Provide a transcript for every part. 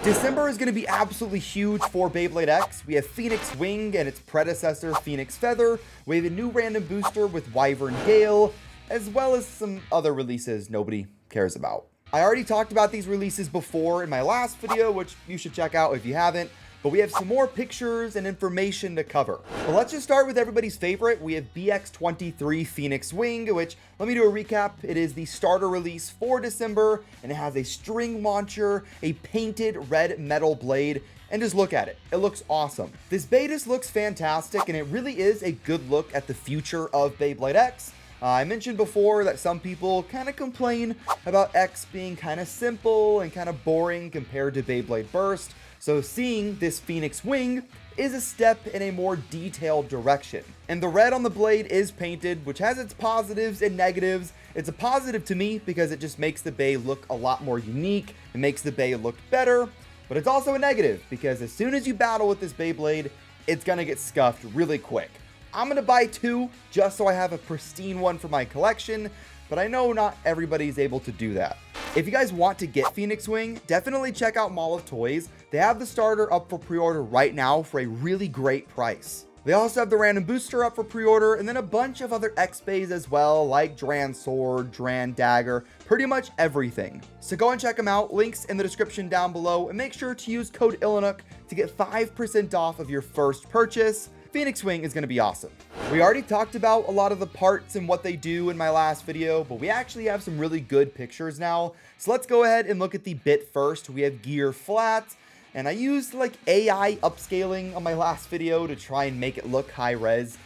December is going to be absolutely huge for Beyblade X. We have PhoenixWing and its predecessor, PhoenixFeather. We have a new random booster with Wyvern Gale, as well as some other releases nobody cares about. I already talked about these releases before in my last video, which you should check out if you haven't, but we have some more pictures and information to cover. But let's just start with everybody's favorite. We have BX23 PhoenixWing, which, let me do a recap. It is the starter release for December, and it has a string launcher, a painted red metal blade, and just look at it. It looks awesome. This beta looks fantastic, and it really is a good look at the future of Beyblade X. I mentioned before that some people kind of complain about X being kind of simple and kind of boring compared to Beyblade Burst. So seeing this PhoenixWing is a step in a more detailed direction. And the red on the blade is painted, which has its positives and negatives. It's a positive to me because it just makes the bay look a lot more unique. It makes the bay look better, but it's also a negative because as soon as you battle with this Beyblade, it's gonna get scuffed really quick. I'm gonna buy two just so I have a pristine one for my collection, but I know not everybody's able to do that. If you guys want to get PhoenixWing, definitely check out Mall of Toys. They have the starter up for pre-order right now for a really great price. They also have the random booster up for pre-order, and then a bunch of other X-Bays as well, like Dran Sword, Dran Dagger, pretty much everything. So go and check them out, links in the description down below, and make sure to use code ilinnuc to get 5% off of your first purchase. PhoenixWing is going to be awesome. We already talked about a lot of the parts and what they do in my last video, but we actually have some really good pictures now. So let's go ahead and look at the bit first. We have gear flat, and I used like AI upscaling on my last video to try and make it look high res.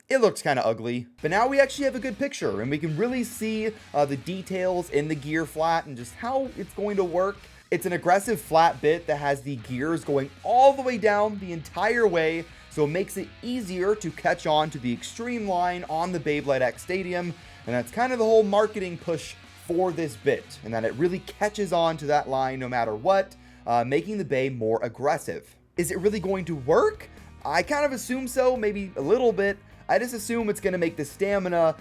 It looks kind of ugly, but now we actually have a good picture and we can really see the details in the gear flat and just how it's going to work. It's an aggressive flat bit that has the gears going all the way down the entire way, so it makes it easier to catch on to the extreme line on the Beyblade X Stadium, and that's kind of the whole marketing push for this bit, and that it really catches on to that line no matter what, making the bay more aggressive. Is it really going to work? I kind of assume so, maybe a little bit. I just assume it's going to make the stamina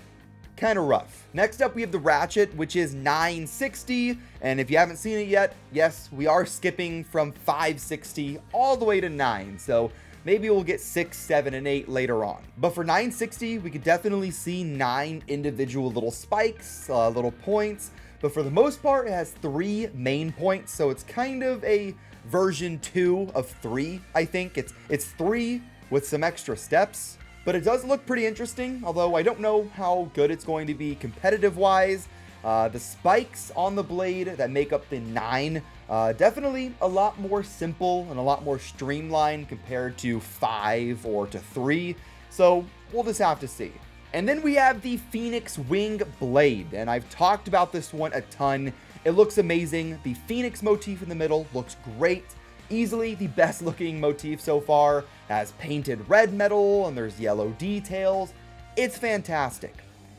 kind of rough. Next up, we have the ratchet, which is 960, and if you haven't seen it yet, yes, we are skipping from 560 all the way to 9, so maybe we'll get 6, 7, and 8 later on. But for 960, we could definitely see 9 individual little spikes, little points, but for the most part, it has 3 main points, so it's kind of a version 2 of 3, I think. It's 3 with some extra steps. But it does look pretty interesting, although I don't know how good it's going to be competitive-wise. The spikes on the blade that make up the 9, definitely a lot more simple and a lot more streamlined compared to 5 or to 3. So we'll just have to see. And then we have the PhoenixWing blade, and I've talked about this one a ton. It looks amazing. The Phoenix motif in the middle looks great. Easily the best looking motif so far. Has painted red metal and there's yellow details. It's fantastic.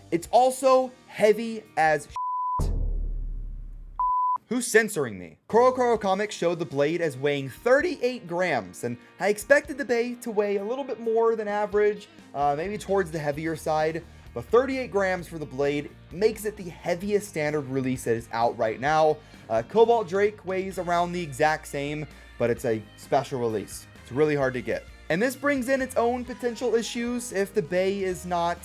It's also heavy as shit. Who's censoring me? Koro Comics showed the blade as weighing 38 grams, and I expected the bay to weigh a little bit more than average, maybe towards the heavier side, but 38 grams for the blade makes it the heaviest standard release that is out right now. Cobalt Drake weighs around the exact same, but it's a special release. It's really hard to get. And this brings in its own potential issues if the bay is not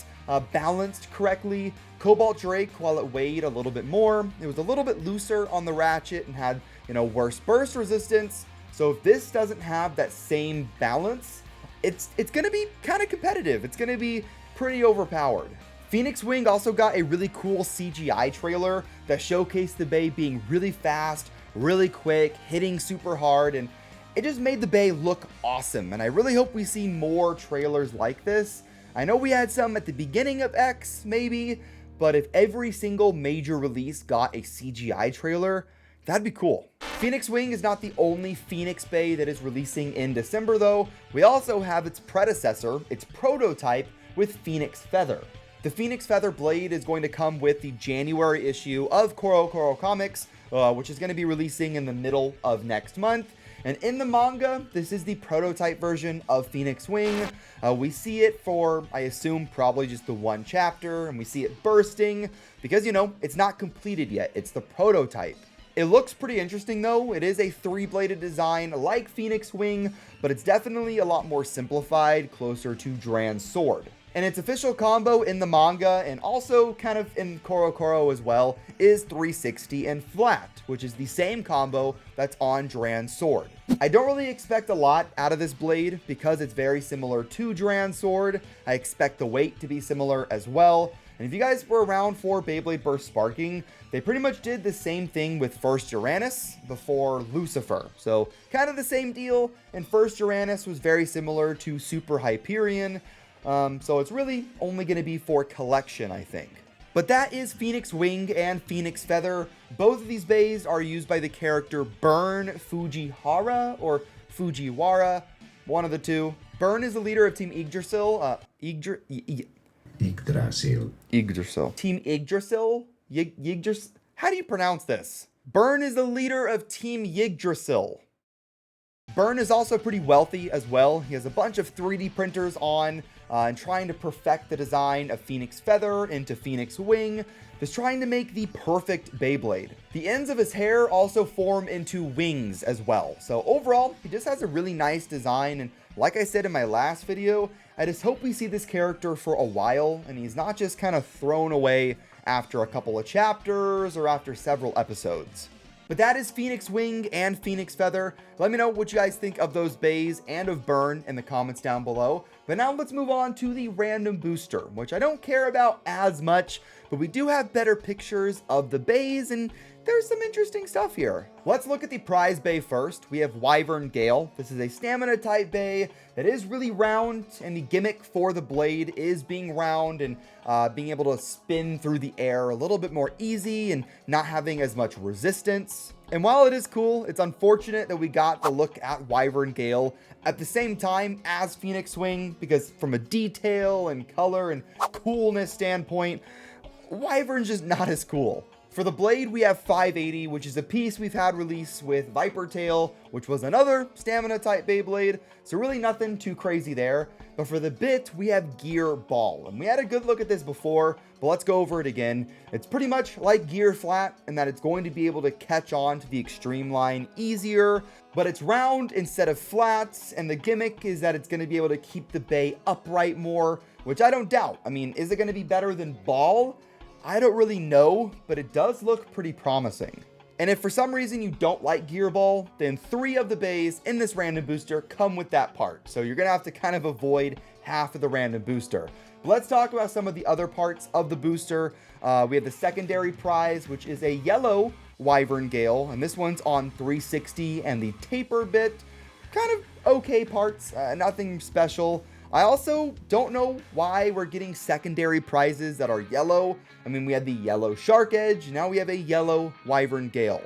balanced correctly. Cobalt Drake, while it weighed a little bit more, it was a little bit looser on the ratchet and had, worse burst resistance. So if this doesn't have that same balance, it's going to be kind of competitive. It's going to be pretty overpowered. PhoenixWing also got a really cool CGI trailer that showcased the bay being really fast, really quick, hitting super hard, and it just made the bay look awesome. And I really hope we see more trailers like this. I know we had some at the beginning of X, maybe, but if every single major release got a CGI trailer, that'd be cool. PhoenixWing is not the only Phoenix Bay that is releasing in December though. We also have its predecessor, its prototype, with PhoenixFeather. The PhoenixFeather blade is going to come with the January issue of Koro Comics, which is going to be releasing in the middle of next month. And in the manga, this is the prototype version of PhoenixWing. We see it for, I assume, probably just the one chapter, and we see it bursting because, it's not completed yet. It's the prototype. It looks pretty interesting though. It is a 3-bladed design like PhoenixWing, but it's definitely a lot more simplified, closer to Dran's sword. And its official combo in the manga, and also kind of in Koro as well, is 360 and flat, which is the same combo that's on Dran's sword. I don't really expect a lot out of this blade because it's very similar to Dran's sword. I expect the weight to be similar as well. And if you guys were around for Beyblade Burst Sparking, they pretty much did the same thing with First Uranus before Lucifer. So kind of the same deal, and First Uranus was very similar to Super Hyperion. So it's really only going to be for collection, I think. But that is PhoenixWing and PhoenixFeather. Both of these bays are used by the character Burn Fujiwara or Fujiwara, one of the two. Burn is the leader of Team Yggdrasil. Yggdrasil. Team Yggdrasil? Yggdrasil? How do you pronounce this? Burn is the leader of Team Yggdrasil. Burn is also pretty wealthy as well. He has a bunch of 3D printers on and trying to perfect the design of PhoenixFeather into PhoenixWing, just trying to make the perfect Beyblade. The ends of his hair also form into wings as well. So overall, he just has a really nice design, and like I said in my last video, I just hope we see this character for a while and he's not just kind of thrown away after a couple of chapters or after several episodes. But that is PhoenixWing and PhoenixFeather. Let me know what you guys think of those bays and of Burn in the comments down below. But now let's move on to the random booster, which I don't care about as much, but we do have better pictures of the bays and there's some interesting stuff here. Let's look at the prize bay first. We have Wyvern Gale. This is a stamina type bay that is really round, and the gimmick for the blade is being round and being able to spin through the air a little bit more easy and not having as much resistance. And while it is cool, it's unfortunate that we got the look at Wyvern Gale at the same time as PhoenixWing, because from a detail and color and coolness standpoint, Wyvern's just not as cool. For the blade, we have 580, which is a piece we've had released with Viper Tail, which was another stamina type Beyblade, so really nothing too crazy there. But for the bit, we have Gear Ball, and we had a good look at this before, but let's go over it again. It's pretty much like Gear Flat in that it's going to be able to catch on to the extreme line easier, but it's round instead of flats, and the gimmick is that it's going to be able to keep the bay upright more, which I don't doubt. I mean, is it going to be better than Ball? I don't really know, but it does look pretty promising. And if for some reason you don't like Gear Ball, then 3 of the bays in this random booster come with that part. So you're going to have to kind of avoid half of the random booster. But let's talk about some of the other parts of the booster. We have the secondary prize, which is a yellow Wyvern Gale. And this one's on 360 and the taper bit. Kind of okay parts, nothing special. I also don't know why we're getting secondary prizes that are yellow. I mean, we had the yellow Shark Edge, now we have a yellow Wyvern Gale.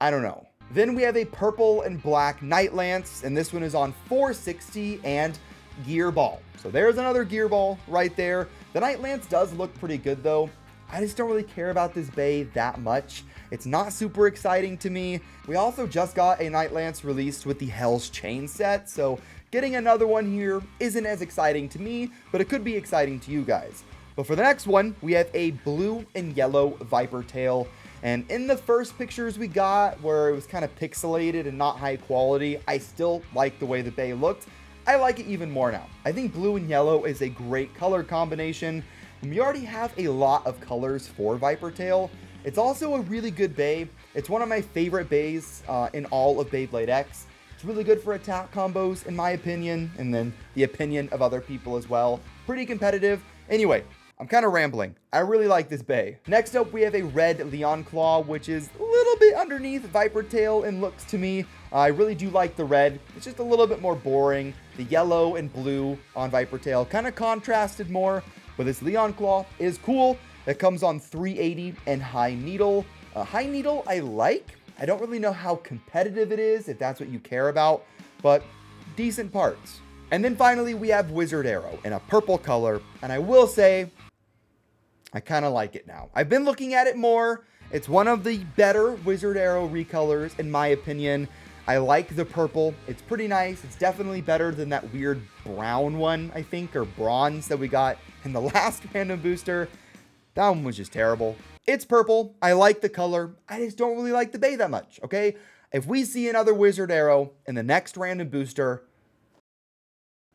I don't know. Then we have a purple and black Night Lance, and this one is on 460 and Gear Ball. So there's another Gear Ball right there. The Night Lance does look pretty good though. I just don't really care about this bay that much. It's not super exciting to me. We also just got a Night Lance released with the Hell's Chain set, so getting another one here isn't as exciting to me, but it could be exciting to you guys. But for the next one, we have a blue and yellow Viper Tail. And in the first pictures we got, where it was kind of pixelated and not high quality, I still like the way the bay looked. I like it even more now. I think blue and yellow is a great color combination. And we already have a lot of colors for Viper Tail. It's also a really good bay. It's one of my favorite bays in all of Beyblade X. It's really good for attack combos, in my opinion, and then the opinion of other people as well. Pretty competitive. Anyway, I'm kind of rambling. I really like this bay. Next up, we have a red Leon Claw, which is a little bit underneath Viper Tail in looks to me. I really do like the red. It's just a little bit more boring. The yellow and blue on Viper Tail kind of contrasted more, but this Leon Claw is cool. It comes on 380 and High Needle. High Needle I like. I don't really know how competitive it is, if that's what you care about, but decent parts. And then finally, we have Wizard Arrow in a purple color, and I will say, I kind of like it now. I've been looking at it more. It's one of the better Wizard Arrow recolors, in my opinion. I like the purple. It's pretty nice. It's definitely better than that weird brown one, I think, or bronze that we got in the last random booster. That one was just terrible. It's purple. I like the color. I just don't really like the bay that much, okay? If we see another wizard arrow in the next random booster,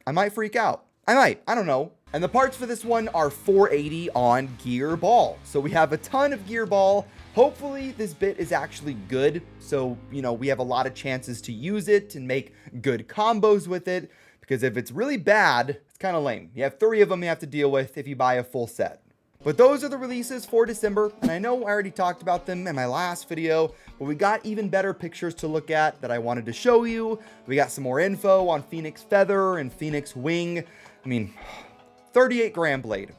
I might freak out. I might. I don't know. And the parts for this one are 480 on gear ball. So we have a ton of gear ball. Hopefully this bit is actually good. So, you know, we have a lot of chances to use it and make good combos with it. Because if it's really bad, it's kind of lame. You have 3 of them you have to deal with if you buy a full set. But those are the releases for December, and I know I already talked about them in my last video, but we got even better pictures to look at that I wanted to show you. We got some more info on PhoenixFeather and PhoenixWing. I mean, 38 gram blade.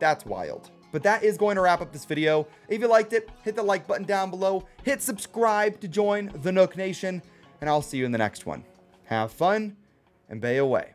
That's wild. But that is going to wrap up this video. If you liked it, hit the like button down below, hit subscribe to join the Nook Nation, and I'll see you in the next one. Have fun, and bay away.